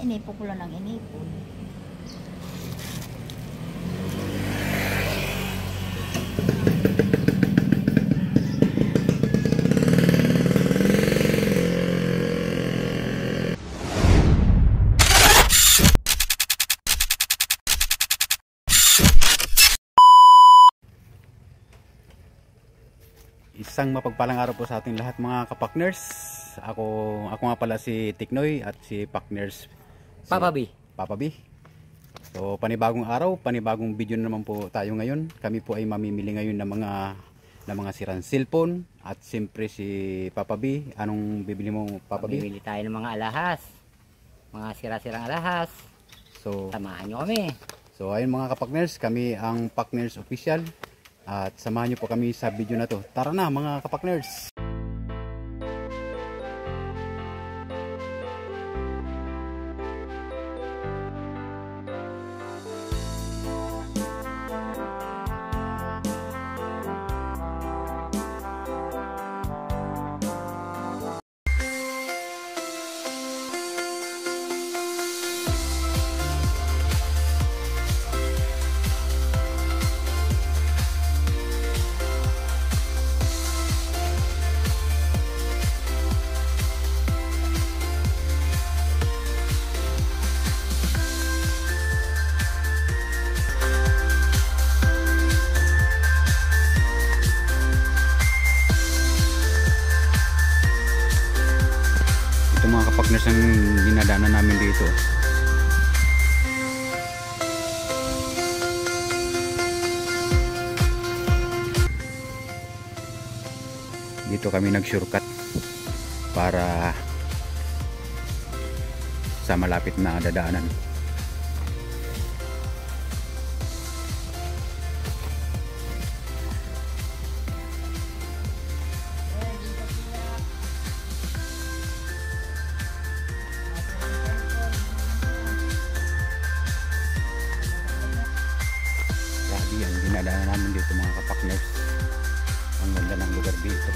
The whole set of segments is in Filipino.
Inipo ko lang ng inipon. Isang mapagpalang araw po sa ating lahat mga kapakners. Ako nga pala si Tiknoy at si Pakners si Papa B. So panibagong araw, panibagong video naman po tayo ngayon. Kami po ay mamimili ngayon ng mga sirang cellphone. At siyempre si Papa B, anong bibili mo Papa B? Bibili tayo ng mga alahas, mga sira-sirang alahas. So samahan nyo kami. So ayun mga kapakners, kami ang Pakners Official. At samahan nyo po kami sa video na to. Tara na mga kapakners! Mga kapakners ang dinadaanan namin dito. Dito kami nag-shortcut para sa malapit na dadaanan. Yan, dinadaanan namin dito mga kapakners. Ang ganda ng lugar dito.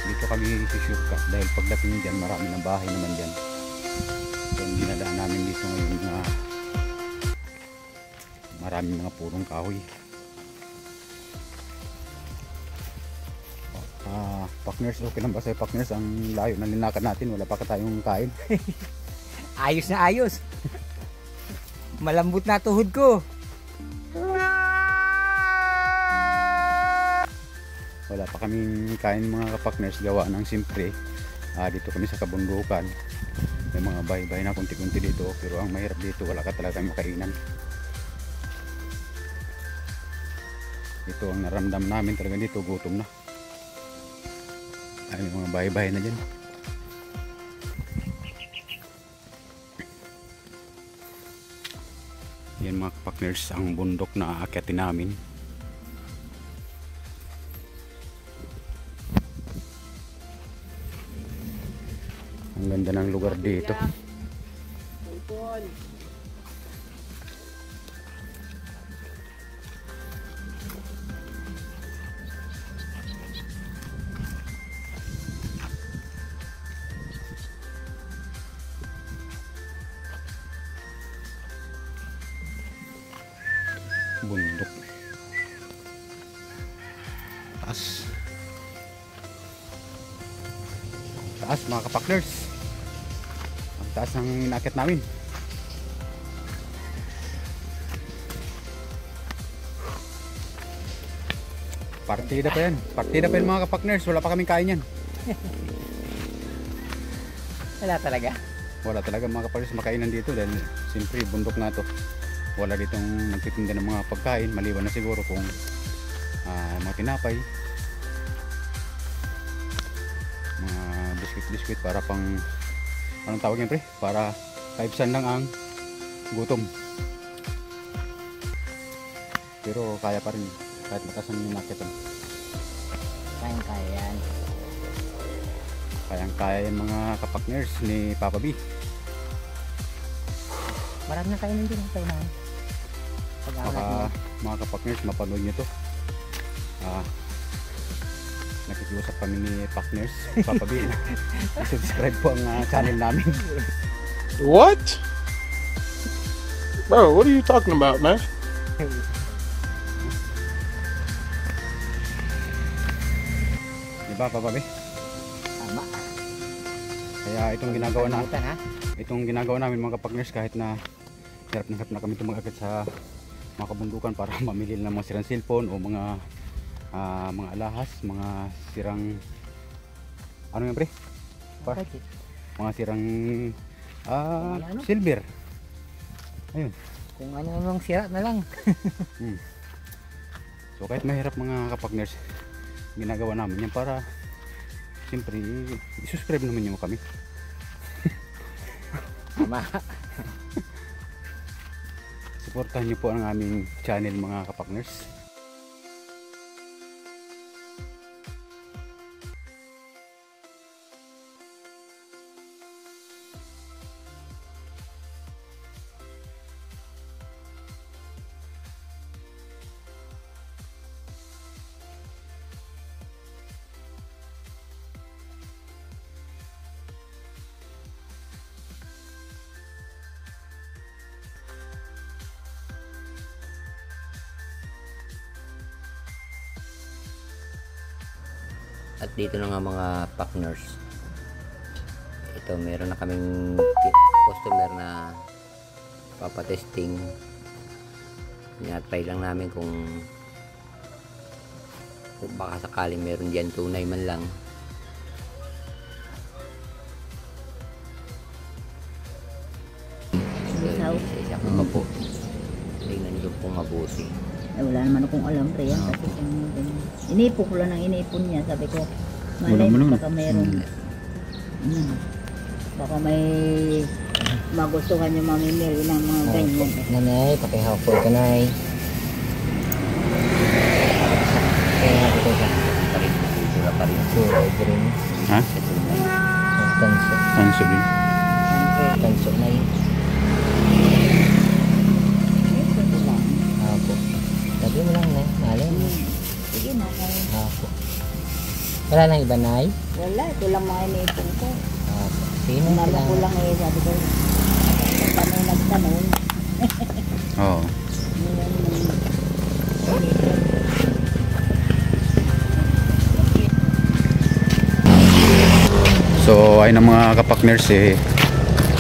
Dito kami shortcut dahil pagdating dyan marami ng bahay naman dyan. So dinadaan namin dito ngayon na maraming mga purong kahoy. Pakners, okay lang ba sa'yo Pakners? Ang layo na linakad natin, wala pa ka tayong kain. Ayos na ayos. Malambot na tuhod ko. Wala pa kaming kain mga kapakners, gawa ng simpre. Dito kami sa kabundukan. May mga bahay-bahay na kunti-kunti dito, pero ang mahirap dito wala ka talaga makainan. Ito ang naramdam namin talaga dito, gutom na. Ay, may mga bahay-bahay na dyan. Yan mga kapakners, ang bundok na aakyatin namin. Ang ganda ng lugar dito. Bundok. Taas. Taas mga kapakners. Ang taas ng inakit namin. Partida pa yan. Partida pa yan mga kapakners. Wala pa kaming kain yan. Wala talaga. Wala talaga mga kapakners makainan dito dahil siyempre bundok na to. Wala ditong nagtitinda ng mga pagkain. Maliwan na siguro kung mga tinapay, mga biskuit para pang anong tawag yan pre? Para kaibsan lang ang gutom. Pero kaya pa rin kahit mataas ang inakit. Kayang-kaya yan. Kayang-kaya yan mga kapakners ni Papa B. Marami na kainin din ang kainan. Baka mga kapakners mapanood nyo to. Nakikiusap kami ni Pakners Papa B. Subscribe po ang channel namin. What? Bro, what are you talking about, man? Diba, Papa B? Tama. Kaya itong ginagawa na, Kalimutan, ha? itong ginagawa namin mga kapakners, kahit na hirap na kami tumagakit sa mga kabundukan para mamili ng mga sirang cellphone o mga alahas, mga sirang ano yan, pre? Bakit? Mga sirang Ano? silver. Ayun. Kung ano-anong sira na lang. So kahit mahirap mga kapakners, ginagawa namin yan para siyempre i-subscribe naman nyo kami. Tama. Supportahan nyo po ang aming channel mga kapakners. At dito na nga mga partners. Ito, meron na kaming customer na papatesting. Try lang namin kung baka sakaling meron dyan tunay man lang. Isa kang mapo. Tingnan nyo kung mabuti. Wala naman akong alam pre yan kasi inipon ko lang ng inipon niya, sabi ko Wala malay mo naman. baka mayroon baka may magustuhan yung mamimili ng mga ganyan Nanay, pakihawak po ito, Nay. Kaya ito siya. Sura pa rin. Sura green. Ha? Tanso. Tanso din. Tanso na yun. Apo. Sabi mo lang, Nay. Malay mo. sige na kaya. Apo. Wala nang iba, Nay? Wala, ito lang mga inipon ko Apo. Sino nalo ko lang? lang sabi ko paano nagtanong Oo. So ayun ang mga kapakners,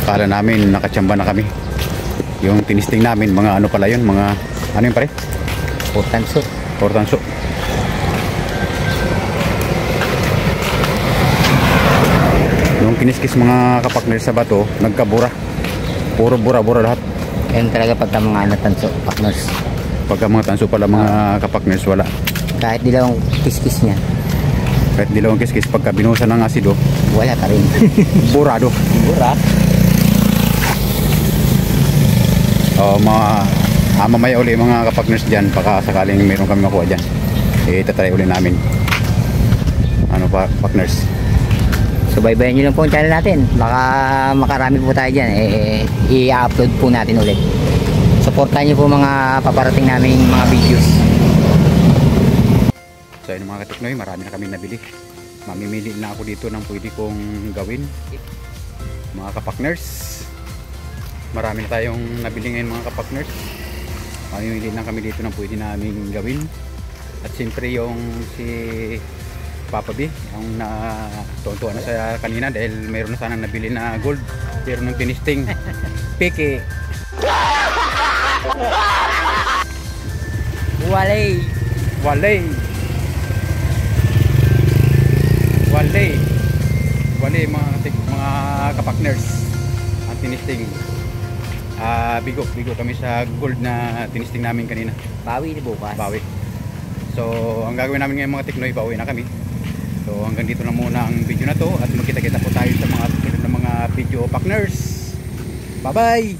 kala namin nakatsamba na kami. Yung tinisting namin mga ano pala yun, mga ano yun pare? Tanso. Portanso. Yung kiniskis mga kapakners sa bato, nagkabura. Puro bura-bura lahat. Yan talaga pagka mga natanso, partners. Pagka mga tanso pala mga kapakners, wala. Kahit dilawang kiskis niya, Kahit dilawang kiskis, pagka binuhusan ng asido, wala pa rin. burado. Bura. Mamaya uli mga kapakners dyan, baka sakaling meron kami makuha dyan, itatry uli namin. Ano pa, partners? Subaybayan nyo lang po ang channel natin. Baka makarami po tayo dyan. I-upload po natin ulit. Supportan nyo po mga paparating naming mga videos. So yun mga katiknoy, marami na kami nabili. Mamimili na ako dito ng pwede kong gawin. Mga kapakners, marami na tayong nabili ngayon mga kapakners. Mamimili na kami dito ng pwede namin gawin. At siyempre yung si Papa B, ang natutuwa na sa kanina dahil mayroon na sanang nabili na gold. Pero nung tinisting, peke. Walay! Walay. Walay mga kapakners. Ang tinisting. Bigo kami sa gold na tinisting namin kanina. Bawi ni bukas. Bawi. So, ang gagawin namin ngayon mga tiknoy, bawi na kami. So, hanggang dito na muna ang video na to at magkita-kita po tayo sa mga susunod na mga video partners. Bye-bye!